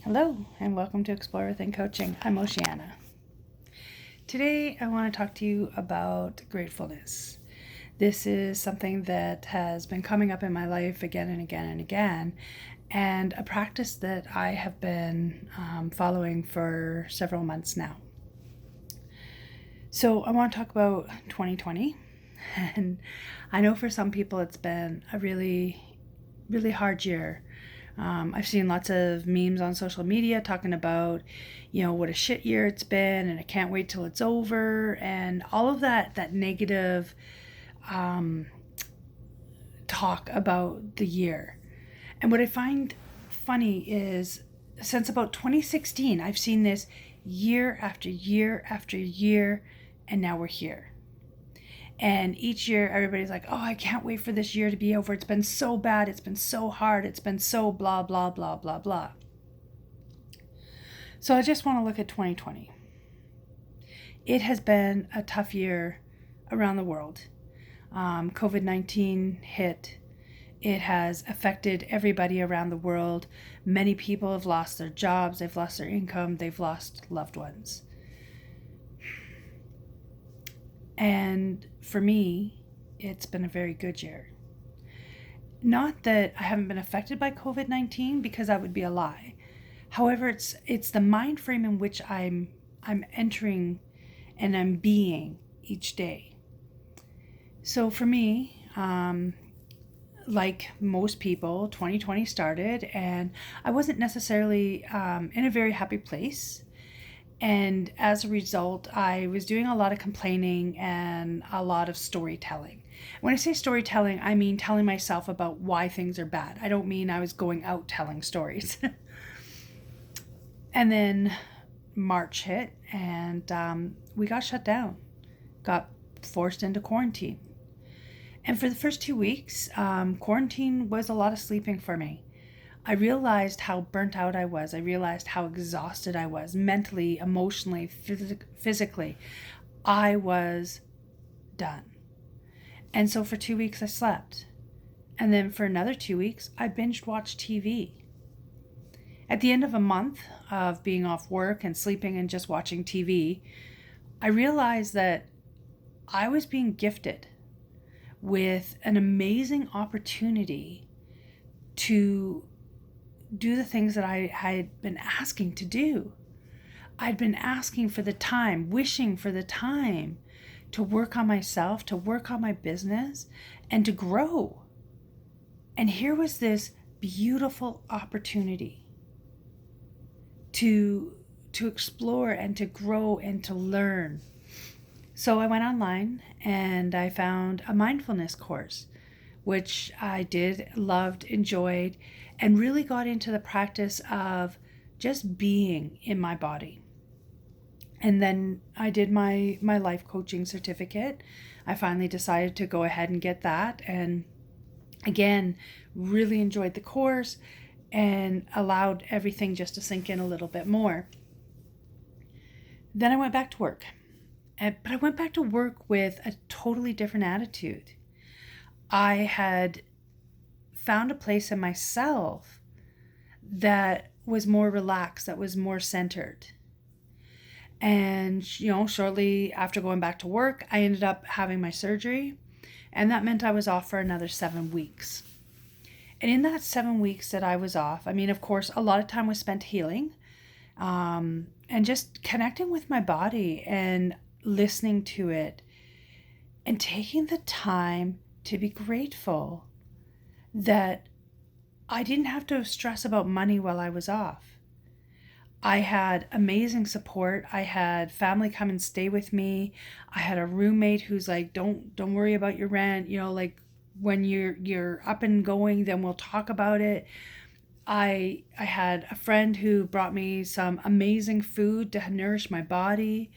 Hello, and welcome to Explore Within Coaching. I'm Oceana. Today, I want to talk to you about gratefulness. This is something that has been coming up in my life again and again and again, and a practice that I have been following for several months now. So, I want to talk about 2020, and I know for some people it's been a really, really hard year. I've seen lots of memes on social media talking about, what a shit year it's been, and I can't wait till it's over, and all of that negative talk about the year. And what I find funny is since about 2016, I've seen this year after year after year, and now we're here. And each year, everybody's like, oh, I can't wait for this year to be over. It's been so bad. It's been so hard. It's been so blah, blah, blah, blah, blah. So I just want to look at 2020. It has been a tough year around the world. COVID-19 hit. It has affected everybody around the world. Many people have lost their jobs. They've lost their income. They've lost loved ones. And for me, it's been a very good year. Not that I haven't been affected by COVID-19, because that would be a lie. However, it's the mind frame in which I'm entering and I'm being each day. So for me, like most people, 2020 started, and I wasn't necessarily in a very happy place. And as a result, I was doing a lot of complaining and a lot of storytelling. When I say storytelling, I mean telling myself about why things are bad. I don't mean I was going out telling stories. And then March hit, and we got shut down, got forced into quarantine. And for the first 2 weeks, quarantine was a lot of sleeping for me. I realized how burnt out I was. I realized how exhausted I was mentally, emotionally, physically. I was done. And so for 2 weeks, I slept. And then for another 2 weeks, I binged watched TV. At the end of a month of being off work and sleeping and just watching TV, I realized that I was being gifted with an amazing opportunity to do the things that I had been asking to do. I'd been asking for the time, wishing for the time to work on myself, to work on my business, and to grow. And here was this beautiful opportunity to explore and to grow and to learn. So I went online and I found a mindfulness course, which I did, loved, enjoyed, and really got into the practice of just being in my body. And then I did my life coaching certificate. I finally decided to go ahead and get that. And again, really enjoyed the course and allowed everything just to sink in a little bit more. Then I went back to work. But I went back to work with a totally different attitude. I had found a place in myself that was more relaxed, that was more centered. And, shortly after going back to work, I ended up having my surgery. And that meant I was off for another 7 weeks. And in that 7 weeks that I was off, of course, a lot of time was spent healing, and just connecting with my body and listening to it and taking the time to be grateful that I didn't have to stress about money while I was off. I had amazing support. I had family come and stay with me. I had a roommate who's like, don't worry about your rent, like when you're up and going, then we'll talk about it. I had a friend who brought me some amazing food to nourish my body.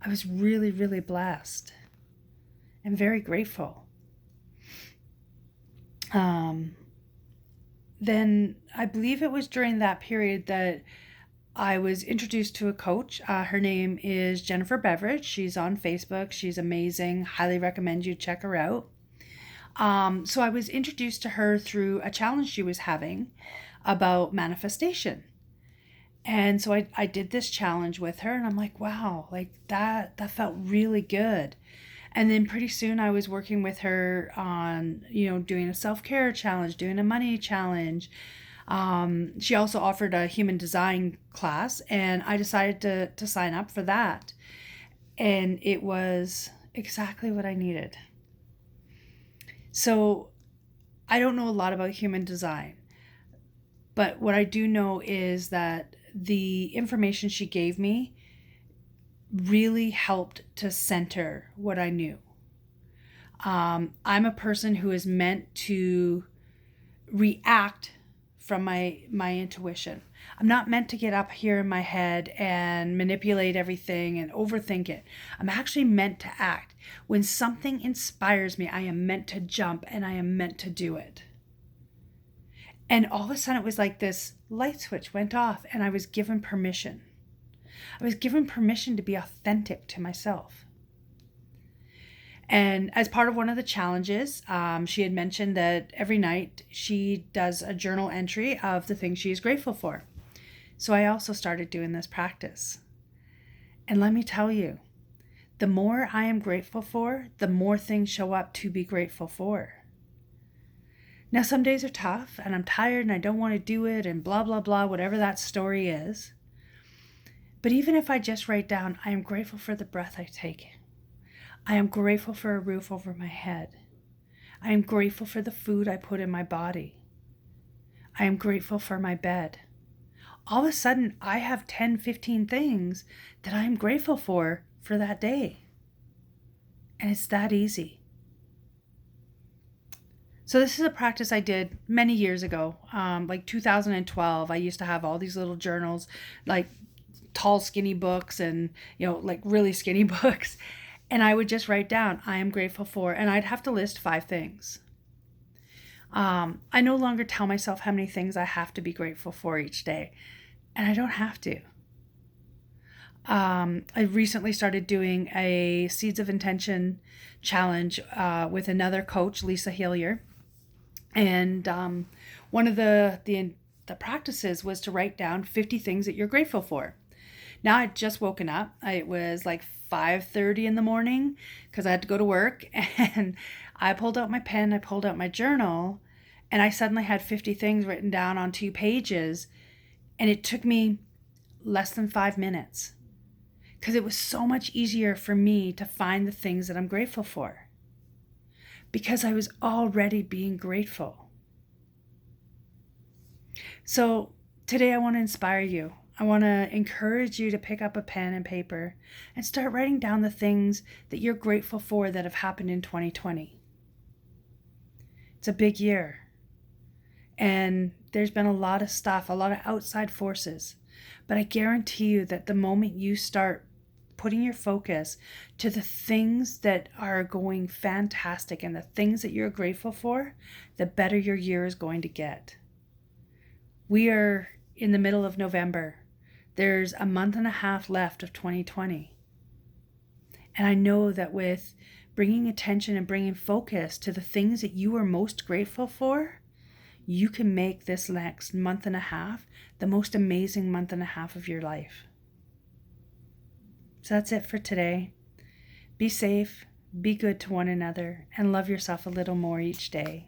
I was really, really blessed and very grateful. Then I believe it was during that period that I was introduced to a coach. Her name is Jennifer Beveridge. She's on Facebook. She's amazing. Highly recommend you check her out. So I was introduced to her through a challenge she was having about manifestation. And so I did this challenge with her, and I'm like, wow, like that felt really good. And then pretty soon I was working with her on, doing a self-care challenge, doing a money challenge. She also offered a human design class, and I decided to sign up for that. And it was exactly what I needed. So I don't know a lot about human design, but what I do know is that the information she gave me really helped to center what I knew. I'm a person who is meant to react from my intuition. I'm not meant to get up here in my head and manipulate everything and overthink it. I'm actually meant to act. When something inspires me, I am meant to jump and I am meant to do it. And all of a sudden it was like this light switch went off and I was given permission. I was given permission to be authentic to myself. And as part of one of the challenges, she had mentioned that every night she does a journal entry of the things she is grateful for. So I also started doing this practice. And let me tell you, the more I am grateful for, the more things show up to be grateful for. Now, some days are tough and I'm tired and I don't want to do it and blah, blah, blah, whatever that story is. But even if I just write down, I am grateful for the breath I take. I am grateful for a roof over my head. I am grateful for the food I put in my body. I am grateful for my bed. All of a sudden, I have 10, 15 things that I am grateful for that day. And it's that easy. So this is a practice I did many years ago, like 2012. I used to have all these little journals, like tall, skinny books and, like really skinny books. And I would just write down, I am grateful for, and I'd have to list 5 things. I no longer tell myself how many things I have to be grateful for each day, and I don't have to. I recently started doing a Seeds of Intention challenge with another coach, Lisa Hillier. And one of the practices was to write down 50 things that you're grateful for. Now I'd just woken up. It was like 5:30 in the morning because I had to go to work, and I pulled out my pen, I pulled out my journal, and I suddenly had 50 things written down on 2 pages, and it took me less than 5 minutes because it was so much easier for me to find the things that I'm grateful for because I was already being grateful. So today I want to inspire you. I want to encourage you to pick up a pen and paper and start writing down the things that you're grateful for that have happened in 2020. It's a big year. And there's been a lot of stuff, a lot of outside forces. But I guarantee you that the moment you start putting your focus to the things that are going fantastic and the things that you're grateful for, the better your year is going to get. We are in the middle of November. There's a month and a half left of 2020. And I know that with bringing attention and bringing focus to the things that you are most grateful for, you can make this next month and a half the most amazing month and a half of your life. So that's it for today. Be safe, be good to one another, and love yourself a little more each day.